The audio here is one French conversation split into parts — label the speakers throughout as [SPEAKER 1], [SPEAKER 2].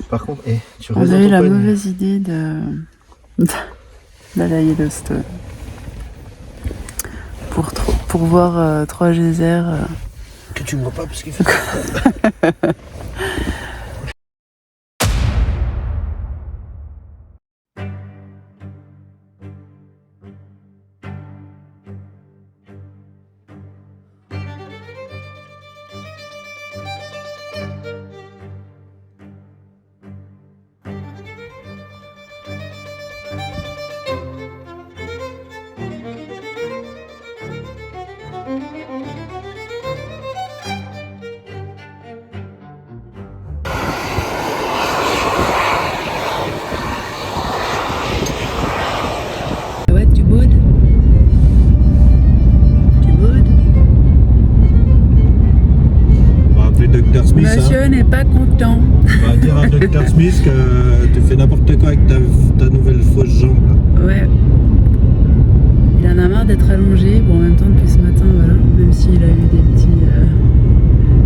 [SPEAKER 1] Par contre, tu
[SPEAKER 2] On
[SPEAKER 1] restes
[SPEAKER 2] a
[SPEAKER 1] dans
[SPEAKER 2] eu
[SPEAKER 1] ton
[SPEAKER 2] la
[SPEAKER 1] panier.
[SPEAKER 2] mauvaise idée d'aller à Yellowstone pour voir 3 geysers.
[SPEAKER 1] Que tu vois pas parce qu'il fait.
[SPEAKER 2] Ouais, tu boudes? Tu boudes?
[SPEAKER 1] On va appeler Dr Smith.
[SPEAKER 2] Monsieur n'est pas content.
[SPEAKER 1] On va dire à Dr Smith que tu fais n'importe quoi avec ta nouvelle fausse jambe là.
[SPEAKER 2] Ouais. Il en a marre d'être allongé. Bon, en même temps, depuis ce matin, voilà. Même s'il a eu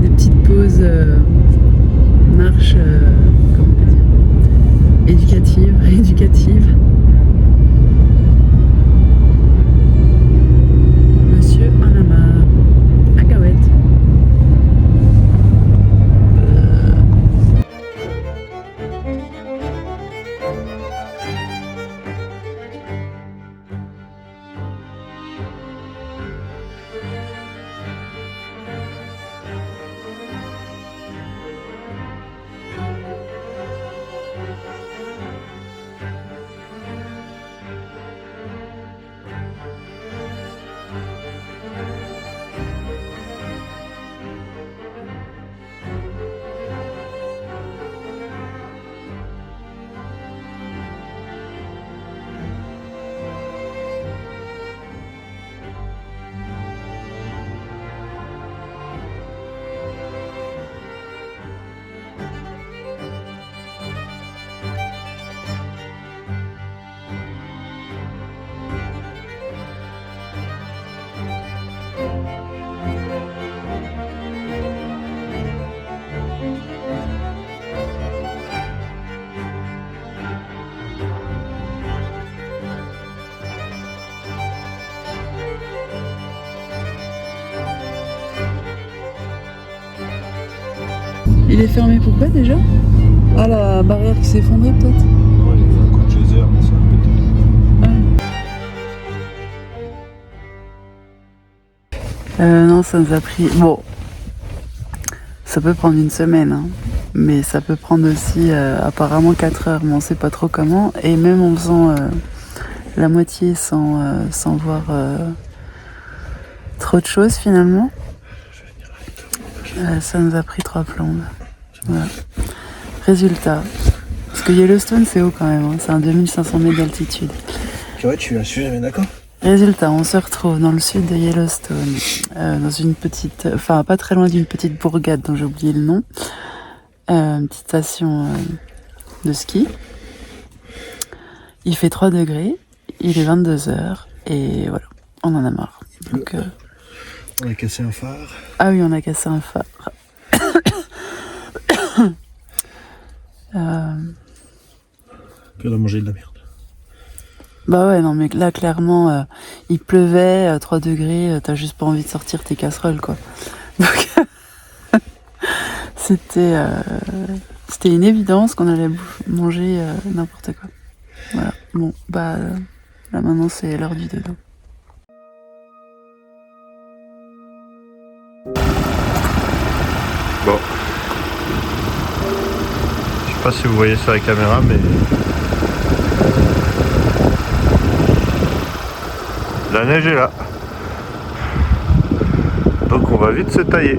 [SPEAKER 2] des petites pauses marche, comment on peut dire, rééducative. Monsieur en a marre. Cacahuète. Il est fermé pourquoi déjà? Ah, la barrière qui s'est effondrée peut-être?
[SPEAKER 1] Ouais, il y a eu un coup de geyser, mais ça peut-être.
[SPEAKER 2] Non, ça nous a pris... Bon, ça peut prendre une semaine, hein. Mais ça peut prendre aussi apparemment 4 heures, mais on sait pas trop comment. Et même en faisant la moitié sans voir trop de choses finalement, ça nous a pris 3 plombes. Voilà. Résultat, parce que Yellowstone c'est haut quand même, hein, c'est un 2500 mètres d'altitude.
[SPEAKER 1] Ouais, tu l'as su, mais d'accord.
[SPEAKER 2] Résultat, on se retrouve dans le sud de Yellowstone, dans une petite, enfin pas très loin d'une petite bourgade dont j'ai oublié le nom, une petite station de ski. Il fait 3 degrés, il est 22h et voilà, on en a marre. Donc,
[SPEAKER 1] on a cassé un phare.
[SPEAKER 2] Ah oui, on a cassé un phare.
[SPEAKER 1] Puis on a mangé de la merde.
[SPEAKER 2] Bah ouais, non mais là clairement, il pleuvait, à 3 degrés, t'as juste pas envie de sortir tes casseroles quoi. Donc c'était une évidence qu'on allait manger n'importe quoi. Voilà, bon bah là maintenant c'est l'heure du dodo.
[SPEAKER 1] Bon. Je sais pas si vous voyez sur la caméra, mais la neige est là. Donc on va vite se tailler.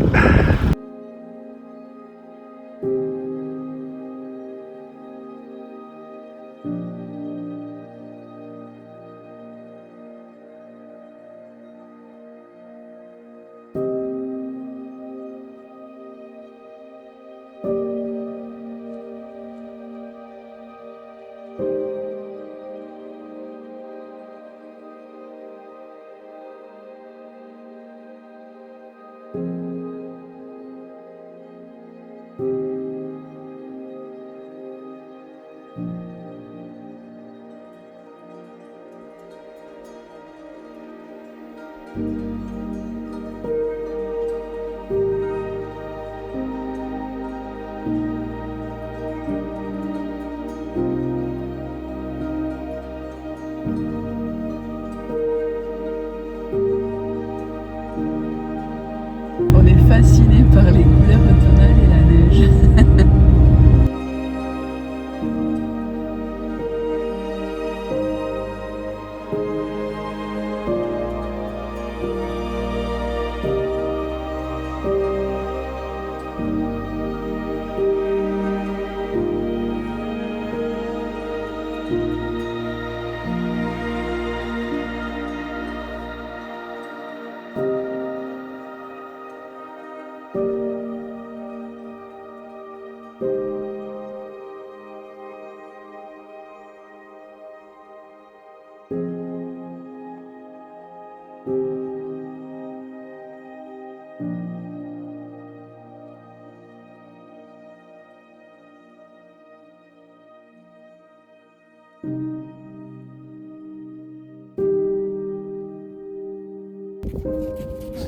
[SPEAKER 2] On est fasciné par les couleurs automnales et la neige.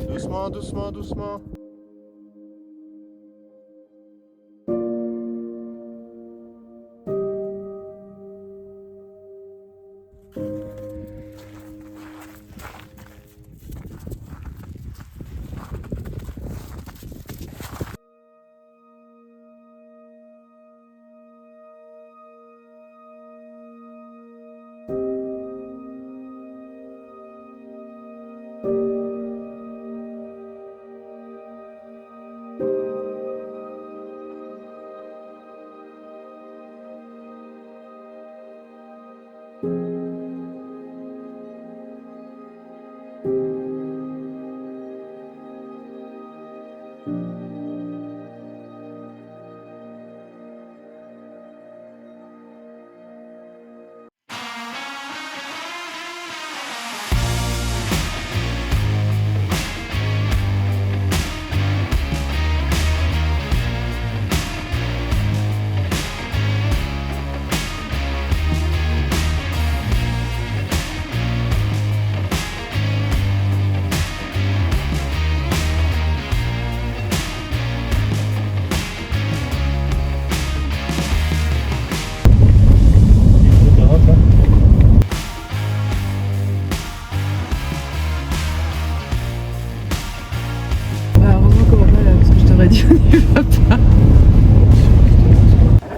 [SPEAKER 1] Doucement, doucement, doucement.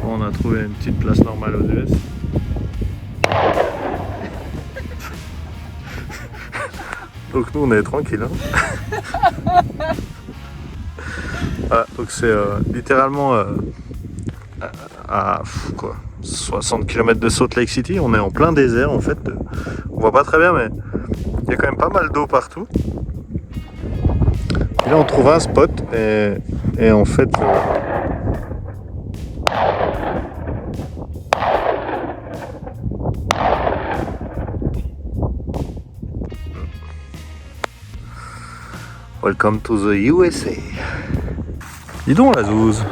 [SPEAKER 1] On a trouvé une petite place normale aux US. Donc nous on est tranquille. Hein. Voilà, donc c'est littéralement à 60 km de Salt Lake City. On est en plein désert en fait. On voit pas très bien mais il y a quand même pas mal d'eau partout. Et là on trouve un spot et en fait Welcome to the USA. Dis donc la Zouze,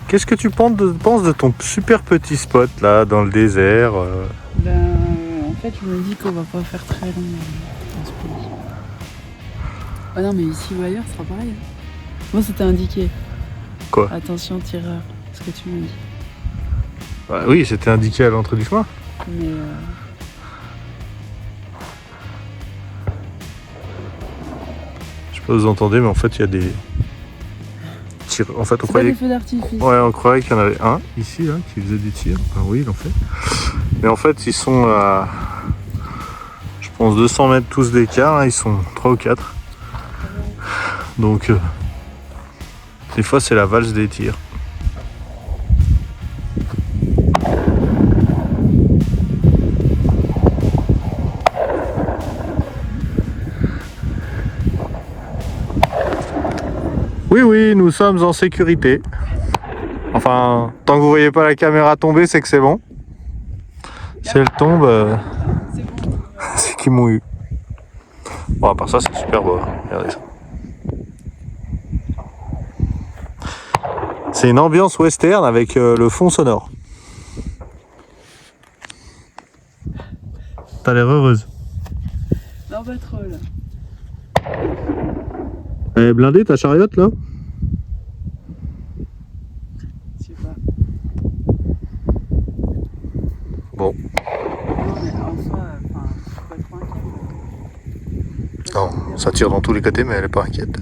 [SPEAKER 1] qu'est-ce que tu penses de ton super petit spot là dans le désert
[SPEAKER 2] Ben, en fait je me dis qu'on va pas faire très long dans ce pays. Ah non mais ici ou ailleurs ce sera pareil. Moi c'était indiqué.
[SPEAKER 1] Quoi?
[SPEAKER 2] Attention tireur, ce que tu m'as dit.
[SPEAKER 1] Bah, oui, c'était indiqué à l'entrée du chemin.
[SPEAKER 2] Mais
[SPEAKER 1] Je sais pas si vous entendez mais en fait il y a des tirs. En fait on
[SPEAKER 2] c'est pas
[SPEAKER 1] croyait...
[SPEAKER 2] des feux d'artifice.
[SPEAKER 1] Ouais, on croyait qu'il y en avait un ici là qui faisait des tirs. Enfin oui, il en fait. Mais en fait ils sont à je pense 200 mètres tous d'écart, hein. Ils sont 3 ou 4. Donc des fois c'est la valse des tirs. Oui, nous sommes en sécurité. Enfin, tant que vous voyez pas la caméra tomber, c'est que c'est bon. Si elle tombe,
[SPEAKER 2] C'est bon.
[SPEAKER 1] c'est qu'ils m'ont eu. Bon, à part ça, c'est super beau. Regardez ça. C'est une ambiance western avec le fond sonore. T'as l'air heureuse.
[SPEAKER 2] Non pas trop là.
[SPEAKER 1] Elle est blindée ta chariote là?
[SPEAKER 2] Je sais pas.
[SPEAKER 1] Bon.
[SPEAKER 2] Non, mais en soi, enfin, je suis pas trop inquiète.
[SPEAKER 1] Non, ça tire dans tous les côtés, mais elle est pas inquiète.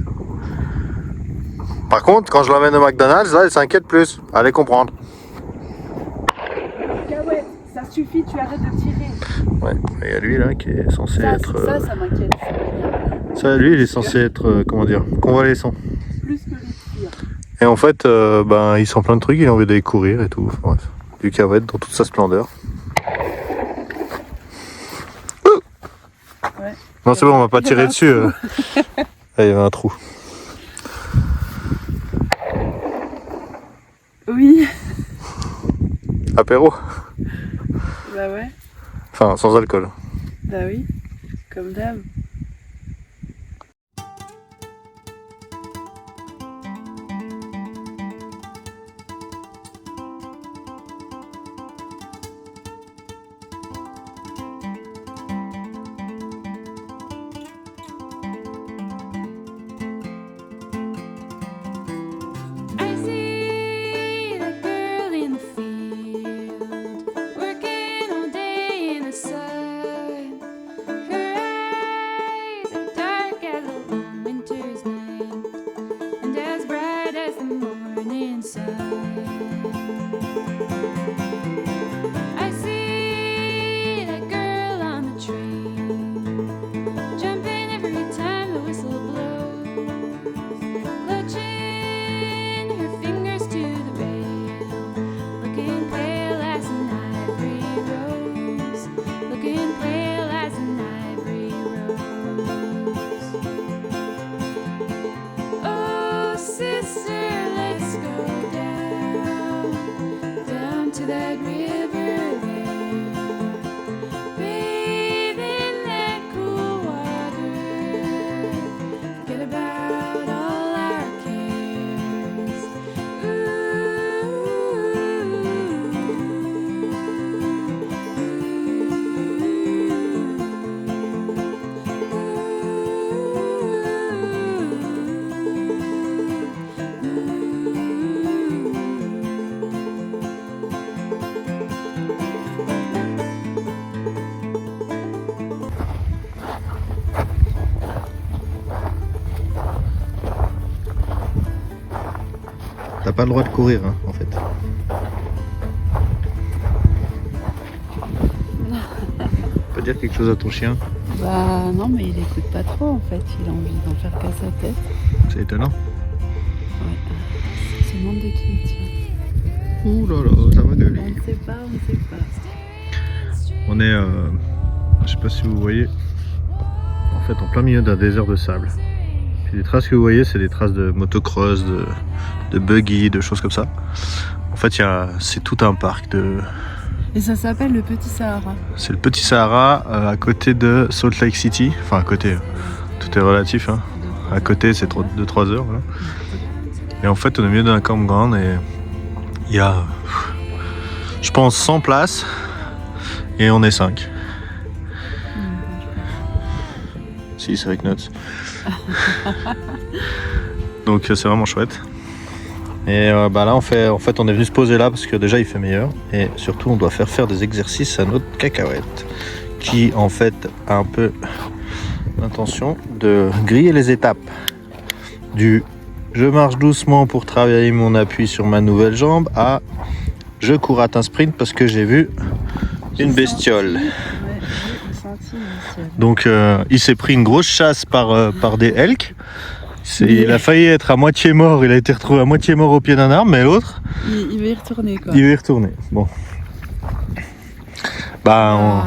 [SPEAKER 1] Par contre, quand je l'emmène au McDonald's, là, elle s'inquiète plus. Allez comprendre.
[SPEAKER 2] Cacahuète, ça suffit, tu arrêtes de tirer.
[SPEAKER 1] Ouais, il y a lui là qui est censé être.
[SPEAKER 2] Ça m'inquiète.
[SPEAKER 1] Ça, lui, il est censé être, comment dire, convalescent.
[SPEAKER 2] Plus que les tirs.
[SPEAKER 1] Et en fait, ben, il sent plein de trucs, il a envie d'aller courir et tout. Enfin, bref, du cacahuète dans toute sa splendeur.
[SPEAKER 2] Ouais.
[SPEAKER 1] Non, c'est bon, on va pas tirer dessus. Ah, il y avait un trou.
[SPEAKER 2] Oui.
[SPEAKER 1] Apéro.
[SPEAKER 2] Bah ouais.
[SPEAKER 1] Enfin, sans alcool.
[SPEAKER 2] Bah oui. Comme d'hab.
[SPEAKER 1] T'as pas le droit de courir, hein, en fait. Tu peux dire quelque chose à ton chien?
[SPEAKER 2] Bah non, mais il écoute pas trop en fait. Il a envie d'en faire qu'à sa tête.
[SPEAKER 1] C'est étonnant.
[SPEAKER 2] Ouais. Se demande de qui il tient.
[SPEAKER 1] Ouh là là, ça va gueuler.
[SPEAKER 2] On ne sait pas, on ne sait pas.
[SPEAKER 1] On est, je sais pas si vous voyez, en fait en plein milieu d'un désert de sable. Puis les traces que vous voyez, c'est des traces de motocross, de buggy, de choses comme ça. En fait, c'est tout un parc de...
[SPEAKER 2] Et ça s'appelle le Petit Sahara.
[SPEAKER 1] C'est le Petit Sahara, à côté de Salt Lake City. Enfin, à côté, tout est relatif. Hein. À côté, c'est 2-3 heures. Voilà. Et en fait, on est au milieu d'un campground et il y a, je pense, 100 places et on est 5. Si, c'est avec Nuts. Donc c'est vraiment chouette. Et bah là en fait on est venu se poser là parce que déjà il fait meilleur. Et surtout on doit faire des exercices à notre cacahuète. Qui en fait a un peu l'intention de griller les étapes du je marche doucement pour travailler mon appui sur ma nouvelle jambe à je cours à un sprint parce que j'ai vu une bestiole. Donc il s'est pris une grosse chasse par des elks. Il a failli être à moitié mort, il a été retrouvé à moitié mort au pied d'un arbre, mais l'autre...
[SPEAKER 2] Il va y retourner quoi.
[SPEAKER 1] Il va y retourner, bon. Bah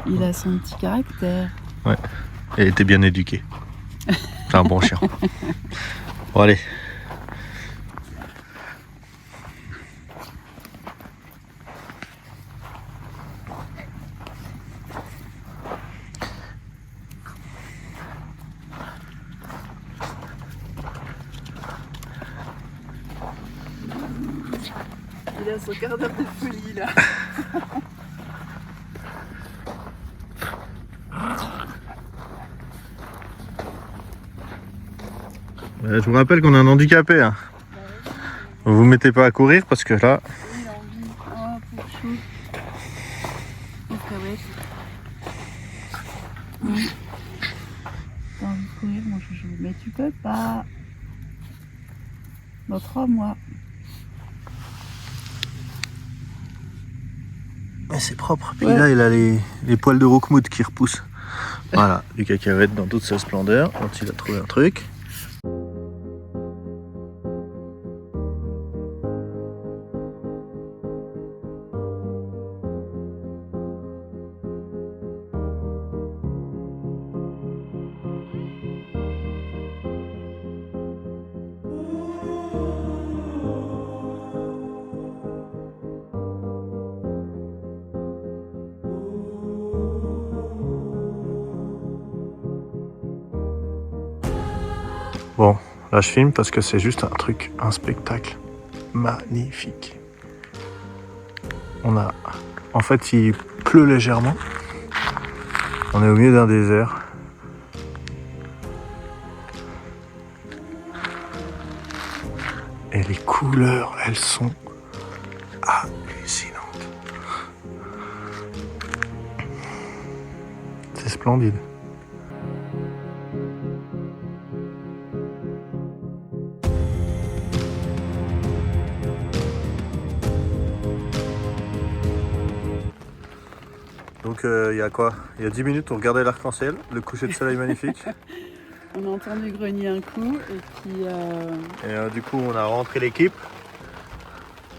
[SPEAKER 2] Il a son petit caractère.
[SPEAKER 1] Ouais, il était bien éduqué. C'est un bon chien. Bon allez.
[SPEAKER 2] Il a son quart d'heure de folie là.
[SPEAKER 1] Je vous rappelle qu'on a un handicapé. Hein. Vous vous mettez pas à courir parce que là...
[SPEAKER 2] Il a envie. Oh, pour chou. Ouais. T'as envie de courir, mon chouchou. Mais tu peux pas. Dans 3 mois.
[SPEAKER 1] Mais c'est propre. Puis là, il a les poils de Roquemout qui repoussent. Voilà, du cacahuète dans toute sa splendeur. Quand il a trouvé un truc. Bon, là je filme parce que c'est juste un truc, un spectacle magnifique. En fait, il pleut légèrement. On est au milieu d'un désert. Et les couleurs, elles sont hallucinantes. C'est splendide. Donc il y a quoi? Il y a 10 minutes on regardait l'arc-en-ciel, le coucher de soleil magnifique.
[SPEAKER 2] On a entendu grogner un coup et puis...
[SPEAKER 1] Et du coup on a rentré l'équipe.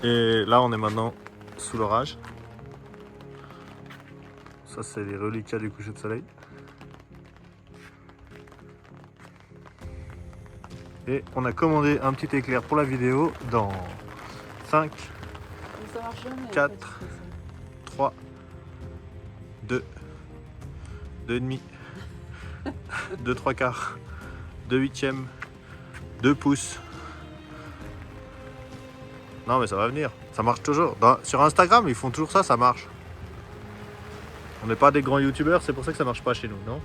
[SPEAKER 1] Et là on est maintenant sous l'orage. Ça c'est les reliquats du coucher de soleil. Et on a commandé un petit éclair pour la vidéo dans 5, 4, 3, 2, 2,5, 2 3 quarts, 2 huitièmes, 2 pouces. Non mais ça va venir, ça marche toujours. Sur Instagram ils font toujours ça, ça marche. On n'est pas des grands youtubeurs, c'est pour ça que ça marche pas chez nous, non?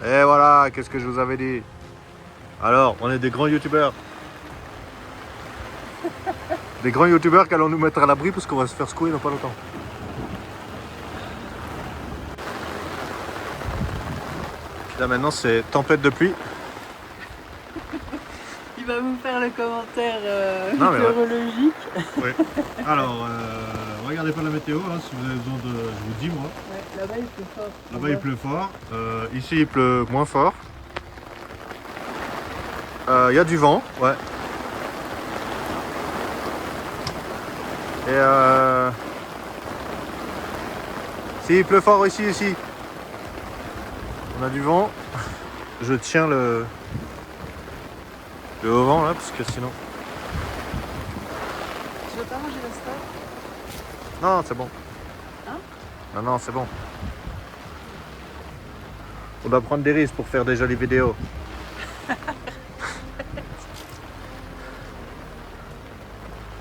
[SPEAKER 1] Et voilà, qu'est-ce que je vous avais dit? Alors, on est des grands youtubeurs. Des grands youtubeurs qui allons nous mettre à l'abri parce qu'on va se faire secouer dans pas longtemps. Là maintenant c'est tempête de pluie.
[SPEAKER 2] Il va vous faire le commentaire
[SPEAKER 1] Non, mais
[SPEAKER 2] météorologique.
[SPEAKER 1] Oui. Alors, regardez pas la météo, hein, si vous avez besoin de... Je vous dis moi.
[SPEAKER 2] Ouais, là-bas il pleut fort.
[SPEAKER 1] Là-bas il pleut fort. Ici il pleut moins fort. Il y a du vent, ouais. Et si il pleut fort ici, on a du vent. Je tiens le haut vent là, parce que sinon...
[SPEAKER 2] Tu veux pas manger la steak?
[SPEAKER 1] Non, c'est bon.
[SPEAKER 2] Hein?
[SPEAKER 1] Non, c'est bon. On doit prendre des risques pour faire des jolies vidéos.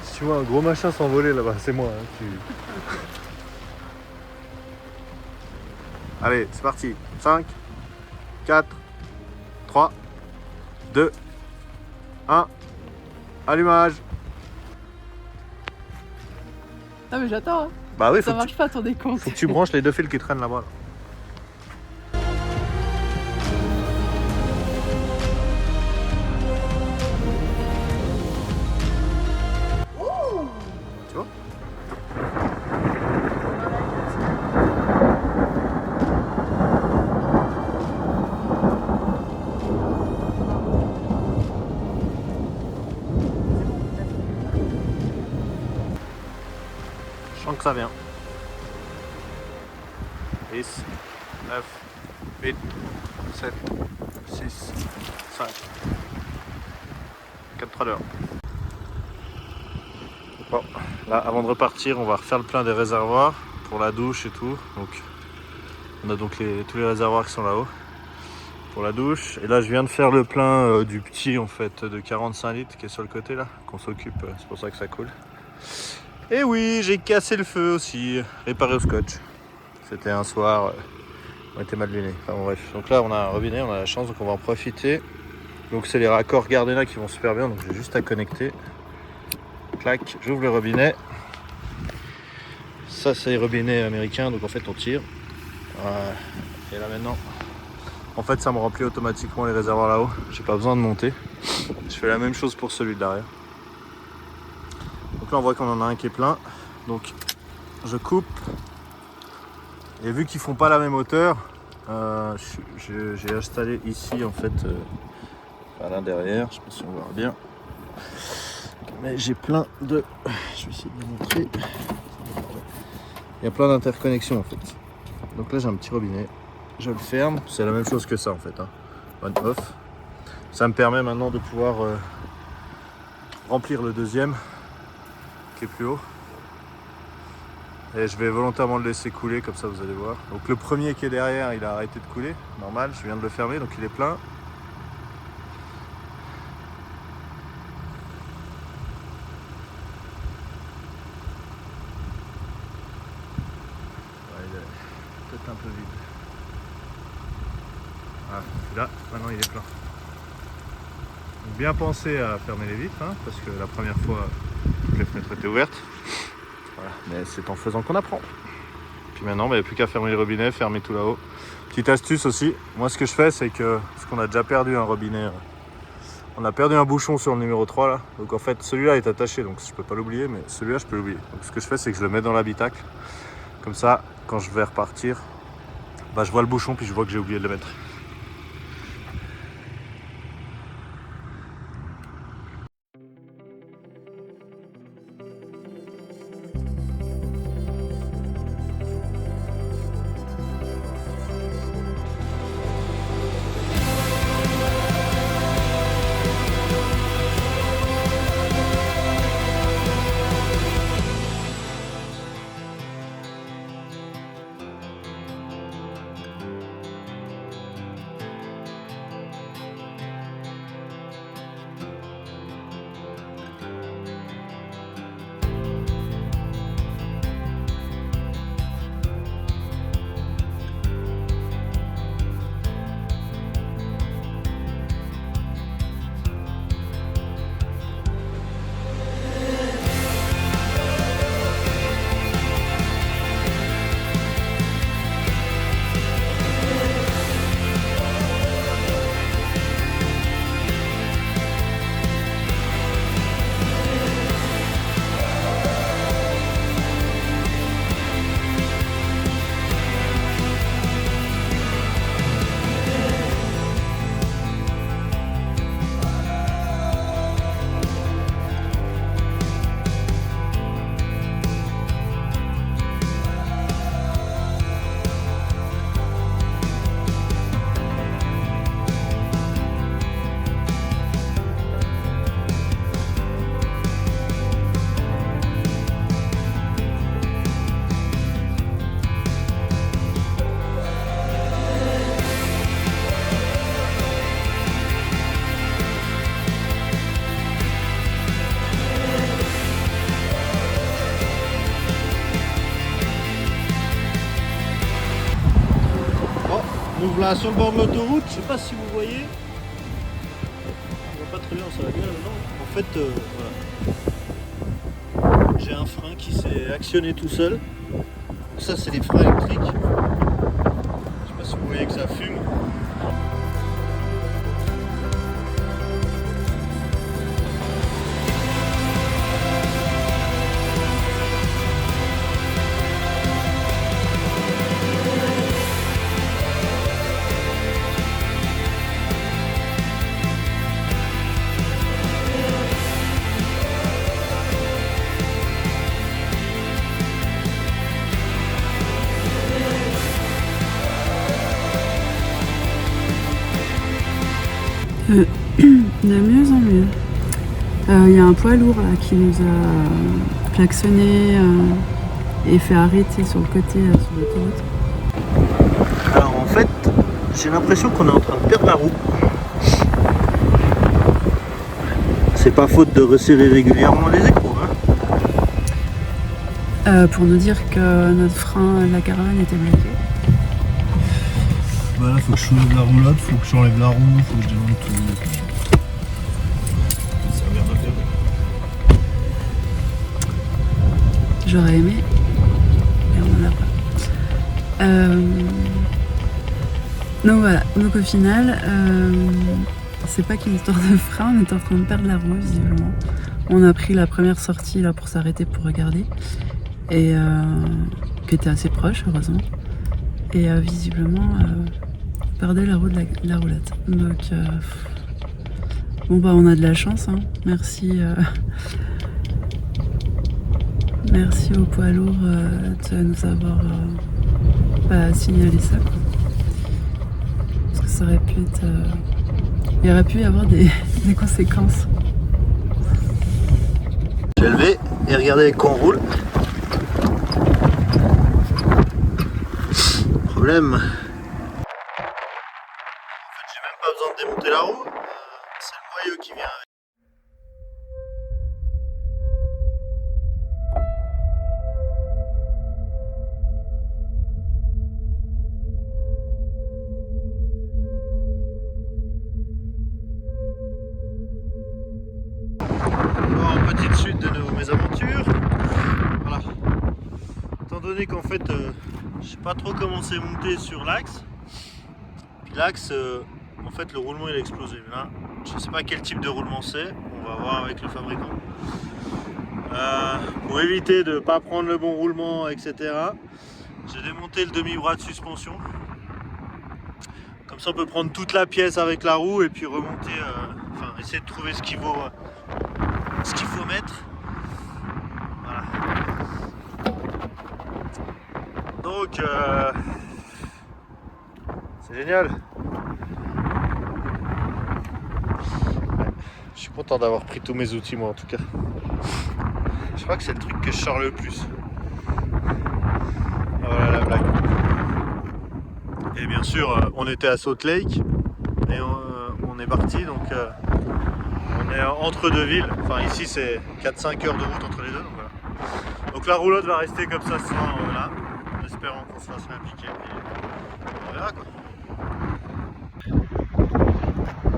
[SPEAKER 1] Si tu vois un gros machin s'envoler là-bas, c'est moi. Hein, Allez, c'est parti. 5, 4, 3, 2, 1. Allumage.
[SPEAKER 2] Non mais j'attends. Hein.
[SPEAKER 1] Bah oui,
[SPEAKER 2] Ça marche pas ton décompte.
[SPEAKER 1] faut que tu branches les 2 fils qui traînent là-bas. Là. Tu vois? Je sens que ça vient. 10, 9, 8, 7, 6, 5, 4, 3 d'heure. Bon, là avant de repartir, on va refaire le plein des réservoirs pour la douche et tout. Donc, on a donc tous les réservoirs qui sont là-haut pour la douche. Et là, je viens de faire le plein du petit en fait de 45 litres qui est sur le côté là, qu'on s'occupe. C'est pour ça que ça coule. Et oui, j'ai cassé le feu aussi, réparé au scotch. C'était un soir, on était mal lunés. Enfin bon, bref. Donc là, on a un robinet, on a la chance, donc on va en profiter Donc c'est les raccords Gardena qui vont super bien, donc j'ai juste à connecter. Clac, j'ouvre le robinet. Ça c'est les robinets américains, donc en fait on tire. Et là maintenant, en fait ça me remplit automatiquement les réservoirs là-haut. J'ai pas besoin de monter. Je fais la même chose pour celui de derrière. Donc là on voit qu'on en a un qui est plein. Donc je coupe. Et vu qu'ils font pas la même hauteur, j'ai installé ici en fait là derrière, je sais pas si on voit bien. Mais j'ai plein de. Je vais essayer de vous montrer. Il y a plein d'interconnexions en fait. Donc là j'ai un petit robinet. Je le ferme. C'est la même chose que ça en fait. On off. Ça me permet maintenant de pouvoir remplir le deuxième qui est plus haut. Et je vais volontairement le laisser couler, comme ça vous allez voir. Donc le premier qui est derrière, il a arrêté de couler, normal, je viens de le fermer, donc il est plein. Ouais, il est peut-être un peu vide. Ah, là, maintenant il est plein. Donc bien penser à fermer les vitres, parce que la première fois, toutes les fenêtres étaient ouvertes. Voilà, mais c'est en faisant qu'on apprend. Puis maintenant, il n'y a plus qu'à fermer les robinets, fermer tout là-haut. Petite astuce aussi, moi ce que je fais, c'est que, parce qu'on a déjà perdu un robinet, on a perdu un bouchon sur le numéro 3 là. Donc en fait, celui-là est attaché, donc je peux pas l'oublier, mais celui-là je peux l'oublier. Donc ce que je fais, c'est que je le mets dans l'habitacle. Comme ça, quand je vais repartir, je vois le bouchon, puis je vois que j'ai oublié de le mettre. Nous voilà sur le bord de l'autoroute, je sais pas si vous voyez. On voit pas très bien, ça va bien là-dedans. En fait, voilà. J'ai un frein qui s'est actionné tout seul. Ça, c'est des freins électriques. Je sais pas si vous voyez que ça fume.
[SPEAKER 2] De mieux en mieux. Il y a un poids lourd là, qui nous a klaxonné et fait arrêter sur le côté sur l'autoroute.
[SPEAKER 1] Alors en fait, j'ai l'impression qu'on est en train de perdre la roue. C'est pas faute de resserrer régulièrement les écrous.
[SPEAKER 2] Pour nous dire que notre frein de la caravane était bloqué.
[SPEAKER 1] Bah là, faut que je soulève la roulotte, faut que j'enlève la roue, faut que je démonte tout.
[SPEAKER 2] J'aurais aimé, mais on n'en a pas. Donc voilà, donc au final, c'est pas qu'une histoire de frein, on est en train de perdre la roue visiblement. On a pris la première sortie là pour s'arrêter pour regarder, et qui était assez proche heureusement. Et visiblement, on perdait la roue de la roulette. Donc bon bah on a de la chance, hein. Merci. Merci au poids lourd de nous avoir signalé ça, quoi. Parce que ça aurait pu être... il aurait pu y avoir des conséquences.
[SPEAKER 1] Je vais lever et regarder qu'on roule. Problème. En fait, j'ai même pas besoin de démonter la roue. C'est le moyeu qui vient avec. Petite suite de mes aventures. Voilà. Étant donné qu'en fait je sais pas trop comment c'est monté sur l'axe. Puis l'axe en fait le roulement il a explosé. Là, je sais pas quel type de roulement c'est. On va voir avec le fabricant. Pour éviter de pas prendre le bon roulement, etc. J'ai démonté le demi-bras de suspension. Comme ça on peut prendre toute la pièce avec la roue et puis remonter, enfin essayer de trouver ce qu'il faut mettre. Voilà. Donc c'est génial. Je suis content d'avoir pris tous mes outils moi en tout cas. Je crois que c'est le truc que je sors le plus. Voilà la blague. Et bien sûr on était à Salt Lake et on est parti donc on est entre deux villes. Enfin ici c'est 4-5 heures de route entre les deux. Donc, voilà. Donc la roulotte va rester comme ça sans là. En espérant qu'on se fasse réappliquer. Et on verra quoi.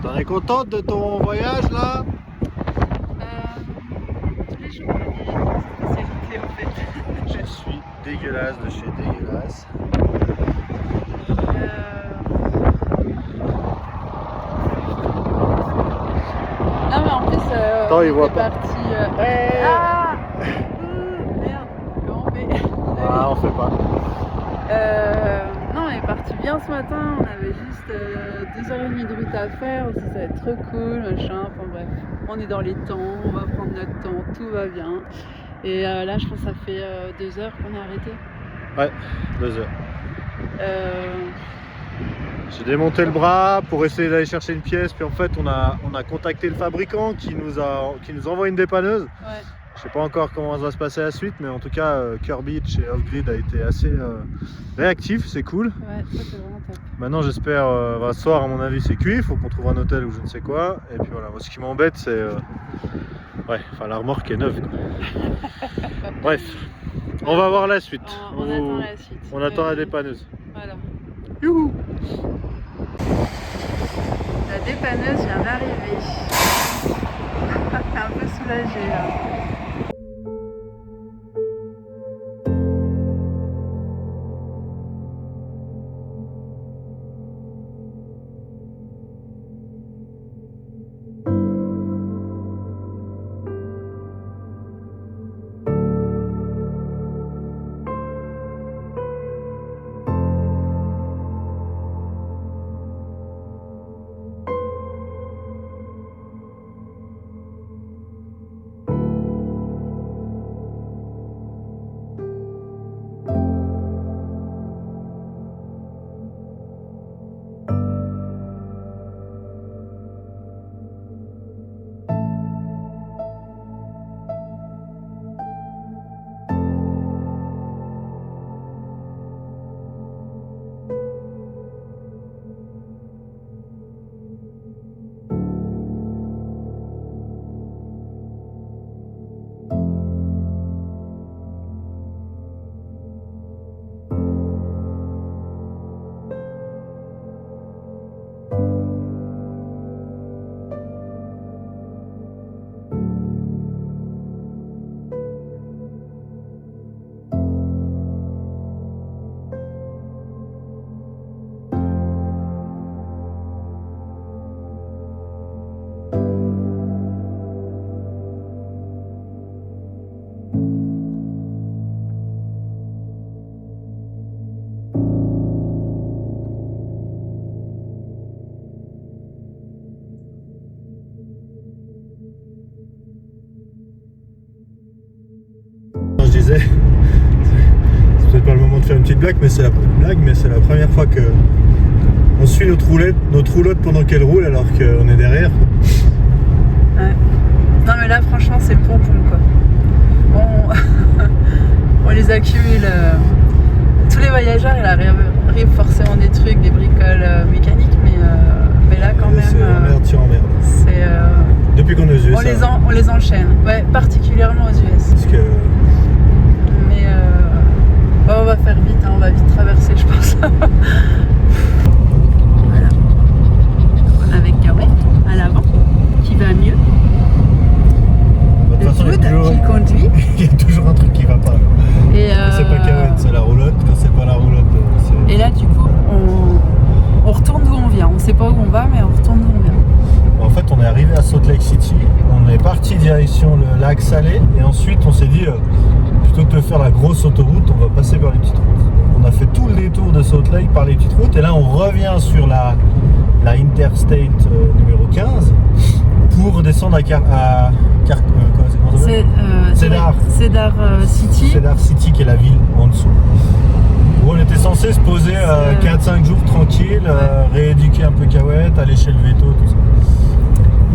[SPEAKER 1] T'en es contente de ton voyage là?
[SPEAKER 2] Tous les jours, on a des spécialités en fait.
[SPEAKER 1] Je suis dégueulasse de chez dégueulasse.
[SPEAKER 2] Non mais en plus,
[SPEAKER 1] Attends, il
[SPEAKER 2] on
[SPEAKER 1] voit
[SPEAKER 2] est
[SPEAKER 1] pas.
[SPEAKER 2] parti...
[SPEAKER 1] Hey
[SPEAKER 2] Ah merde, comment on fait?
[SPEAKER 1] Ah, on fait pas.
[SPEAKER 2] Non, on est parti bien ce matin, on avait juste 2h30 de route à faire, on s'est dit ça va être trop cool, machin, enfin bref. On est dans les temps, on va prendre notre temps, tout va bien. Et là, je pense que ça fait 2 heures qu'on est arrêté.
[SPEAKER 1] Ouais, 2 heures. J'ai démonté le bras pour essayer d'aller chercher une pièce, puis en fait on a contacté le fabricant qui nous envoie une dépanneuse.
[SPEAKER 2] Ouais.
[SPEAKER 1] Je sais pas encore comment ça va se passer la suite, mais en tout cas Kirby de chez Off-Grid a été assez réactif, c'est cool.
[SPEAKER 2] Ouais, ça c'est vraiment top.
[SPEAKER 1] Maintenant j'espère, ce soir à mon avis c'est cuit, il faut qu'on trouve un hôtel ou je ne sais quoi. Et puis voilà, moi ce qui m'embête c'est... ouais, enfin la remorque est neuve quoi. Bref, on va voir la suite.
[SPEAKER 2] On attend la suite.
[SPEAKER 1] On attend la dépanneuse.
[SPEAKER 2] Voilà.
[SPEAKER 1] Youhou!
[SPEAKER 2] La dépanneuse vient d'arriver. T'es un peu soulagée là.
[SPEAKER 1] disais, c'est peut-être pas le moment de faire une petite blague, mais c'est la première fois que on suit notre roulotte pendant qu'elle roule alors qu'on est derrière.
[SPEAKER 2] Ouais. Non mais là franchement c'est le pompon quoi. On les accumule. Tous les voyageurs il arrive forcément des trucs, des bricoles mécaniques, mais là quand même.
[SPEAKER 1] C'est emmerde sur emmerde.
[SPEAKER 2] C'est.
[SPEAKER 1] Depuis qu'on est aux US.
[SPEAKER 2] On les enchaîne, ouais, particulièrement aux US.
[SPEAKER 1] Parce que.
[SPEAKER 2] Mais on va faire vite, hein, on va vite traverser je pense. Voilà. Avec Kawe à l'avant, qui va mieux.
[SPEAKER 1] De toute façon,
[SPEAKER 2] qui conduit.
[SPEAKER 1] Il y a toujours un truc qui va pas.
[SPEAKER 2] Et
[SPEAKER 1] c'est pas Kawen, c'est la roulotte. Quand c'est pas la roulotte, c'est.
[SPEAKER 2] Et là du coup on retourne d'où on vient. On sait pas où on va mais on retourne d'où on vient.
[SPEAKER 1] En fait, on est arrivé à Salt Lake City, on est parti direction le lac Salé, et ensuite on s'est dit, plutôt que de faire la grosse autoroute, on va passer par les petites routes. Donc, on a fait tout le détour de Salt Lake par les petites routes, et là on revient sur la Interstate numéro 15 pour descendre à Cedar
[SPEAKER 2] City.
[SPEAKER 1] Cedar City, qui est la ville en dessous. Où on était censé se poser 4-5 jours tranquille, rééduquer un peu Cahouette, aller chez le veto, tout ça.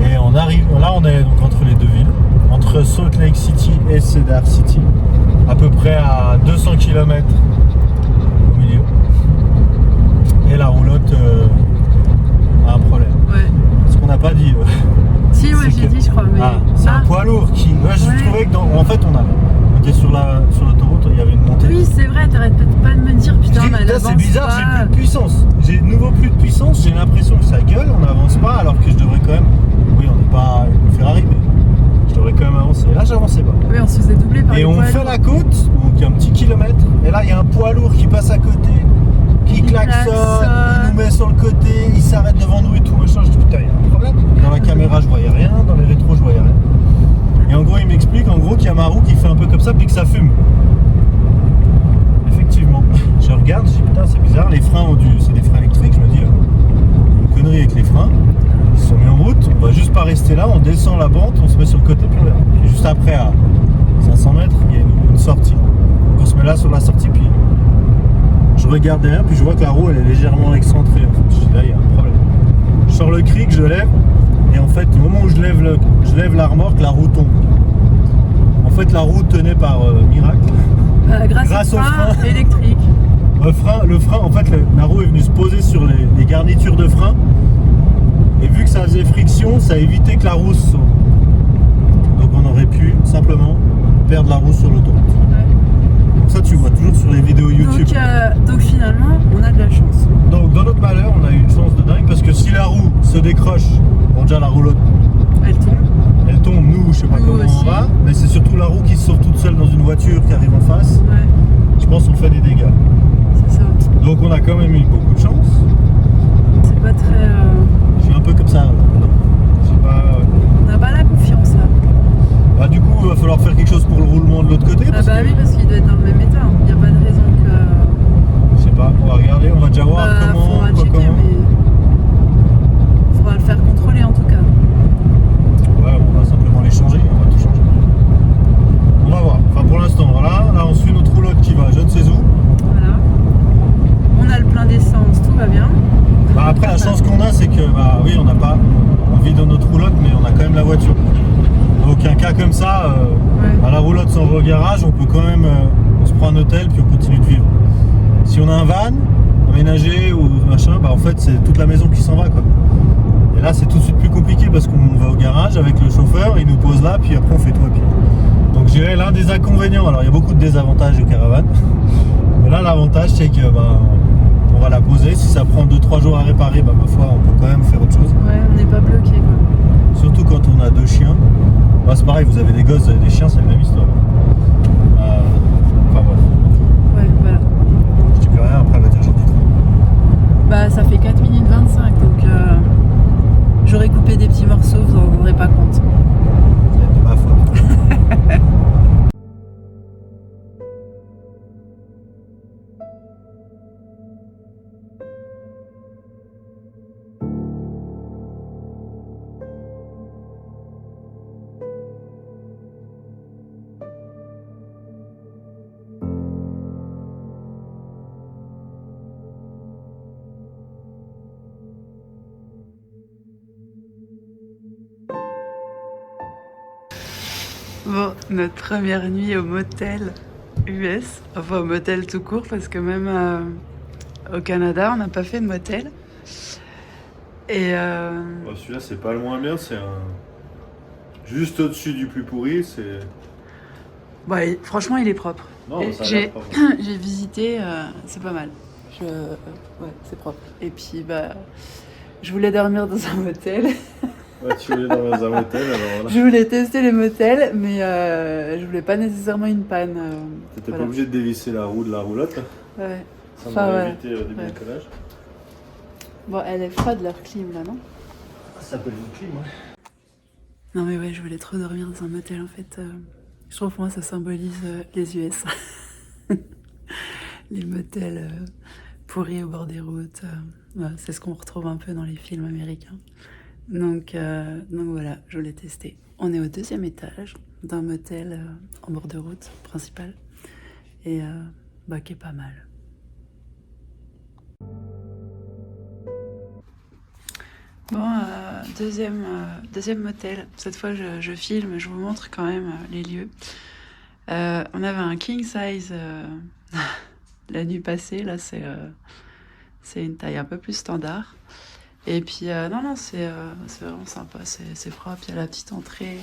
[SPEAKER 1] Et on arrive, là on est donc entre les deux villes, entre Salt Lake City et Cedar City, à peu près à 200 km au milieu. Et la roulotte a un problème.
[SPEAKER 2] Ouais.
[SPEAKER 1] Ce qu'on n'a pas dit.
[SPEAKER 2] Si, ouais, j'ai dit, je crois. Mais...
[SPEAKER 1] c'est un poids lourd qui. Moi, je trouvais que en fait, on était sur l'autoroute, il y avait une montée.
[SPEAKER 2] Oui, c'est vrai, t'arrêtes peut-être pas de me dire, putain, mais elle
[SPEAKER 1] là,
[SPEAKER 2] avance
[SPEAKER 1] c'est bizarre,
[SPEAKER 2] pas.
[SPEAKER 1] j'ai plus de puissance. J'ai de nouveau plus de puissance, j'ai l'impression que ça gueule, on n'avance pas, alors que je devrais quand même. Oui, on n'est pas une Ferrari, mais je devrais quand même avancer. Et là, j'avançais pas.
[SPEAKER 2] Oui, on se faisait doubler par les
[SPEAKER 1] Et on fait la côte, donc un petit kilomètre, et là, il y a un poids lourd qui passe à côté, qui klaxonne, il nous met sur le côté, il s'arrête devant nous et tout, machin. Je dis putain, il y a un problème. Dans la caméra, je voyais rien, dans les rétros, je voyais rien. Et en gros, il m'explique qu'il y a ma roue qui fait un peu comme ça, puis que ça fume. Effectivement. Je regarde, je dis putain, c'est bizarre, les freins c'est des freins électriques, je me dis, une connerie avec les freins. Ils se sont mis en route, on va juste pas rester là, on descend la pente, on se met sur le côté, puis on verra. Et juste après, à 500 mètres, il y a une sortie. Donc on se met là sur la sortie, puis je regarde derrière, puis je vois que la roue elle est légèrement excentrée. Je dis là, il y a un problème. Je sors le cric, je lève, et en fait, au moment où je lève la remorque, la roue tombe. En fait, la roue tenait par miracle.
[SPEAKER 2] Grâce au frein électrique.
[SPEAKER 1] Le frein, en fait, la roue est venue se poser sur les garnitures de frein. Et vu que ça faisait friction, ça a évité que la roue se sauve. Donc on aurait pu simplement perdre la roue sur l'autoroute. Ouais. Donc ça, tu vois toujours sur les vidéos YouTube.
[SPEAKER 2] Donc finalement, on a de la chance.
[SPEAKER 1] Donc dans notre malheur, on a eu une chance de dingue, parce que si la roue se décroche, bon déjà la roulotte, elle tombe, nous je sais pas comment on va, mais c'est surtout la roue qui se sauve toute seule dans une voiture qui arrive en face.
[SPEAKER 2] Ouais.
[SPEAKER 1] Je pense qu'on fait des dégâts.
[SPEAKER 2] C'est ça.
[SPEAKER 1] Donc on a quand même eu beaucoup de chance.
[SPEAKER 2] C'est pas très...
[SPEAKER 1] Je suis un peu comme ça. Non.
[SPEAKER 2] On n'a pas la confiance là.
[SPEAKER 1] Bah, du coup, il va falloir faire quelque chose pour le roulement de l'autre côté.
[SPEAKER 2] Oui, parce qu'il doit être dans le même état. Il n'y a pas de raison que...
[SPEAKER 1] Je sais pas, on va regarder, on va déjà voir comment.
[SPEAKER 2] Faudra checker, mais... faudra le faire contrôler en tout cas.
[SPEAKER 1] Ouais, on va simplement les changer, on va tout changer. On va voir. Enfin pour l'instant, voilà. Là on suit notre roulotte qui va je ne sais où.
[SPEAKER 2] Voilà. On a le plein d'essence, tout va bien.
[SPEAKER 1] Bah, après la chance qu'on a, c'est que oui, on vit dans notre roulotte, mais on a quand même la voiture. Donc un cas comme ça, la roulotte s'en va au garage, on peut quand même, on se prend un hôtel puis on continue de vivre. Si on a un van aménagé ou machin, en fait c'est toute la maison qui s'en va quoi. Et là c'est tout de suite plus compliqué parce qu'on va au garage avec le chauffeur, il nous pose là, puis après on fait tout à pied. Donc je dirais l'un des inconvénients, alors il y a beaucoup de désavantages de caravane, mais là l'avantage c'est que on va la poser, si ça prend 2-3 jours à réparer, ma foi on peut quand même faire autre chose.
[SPEAKER 2] Ouais, on n'est pas bloqué quoi.
[SPEAKER 1] Surtout quand on a 2 chiens. C'est pareil, vous avez des gosses, vous avez des chiens, c'est la même histoire. Enfin bref.
[SPEAKER 2] Ouais, voilà.
[SPEAKER 1] Je dis plus rien, après elle va dire j'en dis trop.
[SPEAKER 2] Ça fait 4 minutes 25, donc j'aurais coupé des petits morceaux, vous en rendrez pas compte.
[SPEAKER 1] C'est de ma faute.
[SPEAKER 2] Bon, notre première nuit au motel US, enfin au motel tout court, parce que même au Canada, on n'a pas fait de motel. Et
[SPEAKER 1] Bon, celui-là, c'est pas le moins bien, c'est un. Juste au-dessus du plus pourri, c'est.
[SPEAKER 2] bah, franchement, il est propre.
[SPEAKER 1] Non,
[SPEAKER 2] Et
[SPEAKER 1] ça a l'air propre.
[SPEAKER 2] j'ai visité, c'est pas mal. Ouais, c'est propre. Et puis, bah, je voulais dormir dans un motel.
[SPEAKER 1] Ouais, tu voulais dormir dans un motel, alors voilà.
[SPEAKER 2] Je voulais tester les motels, mais je voulais pas nécessairement une panne.
[SPEAKER 1] T'étais
[SPEAKER 2] Voilà.
[SPEAKER 1] pas obligé de dévisser la roue de la roulotte.
[SPEAKER 2] Ouais.
[SPEAKER 1] Ça
[SPEAKER 2] Enfin,
[SPEAKER 1] m'aurait
[SPEAKER 2] ouais.
[SPEAKER 1] évité des
[SPEAKER 2] Ouais.
[SPEAKER 1] bricolages.
[SPEAKER 2] Bon, elle est froide leur clim là, non?
[SPEAKER 1] Ça s'appelle une clim, ouais.
[SPEAKER 2] Non mais ouais, je voulais trop dormir dans un motel en fait. Je trouve que moi ça symbolise les US. Les motels pourris au bord des routes. Ouais, c'est ce qu'on retrouve un peu dans les films américains. Donc voilà, je voulais tester. On est au 2e étage d'un motel en bord de route principal. Et bah qui est pas mal. Bon, deuxième motel. Cette fois, je filme, je vous montre quand même les lieux. On avait un king size la nuit passée. Là, c'est une taille un peu plus standard. Et puis, non, c'est vraiment sympa. C'est propre. Il y a la petite entrée,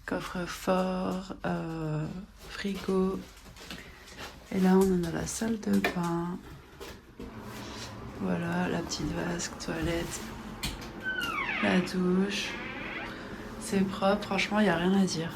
[SPEAKER 2] coffre-fort, frigo. Et là, on a la salle de bain. Voilà, la petite vasque, toilette. La douche, c'est propre, franchement, il n'y a rien à dire.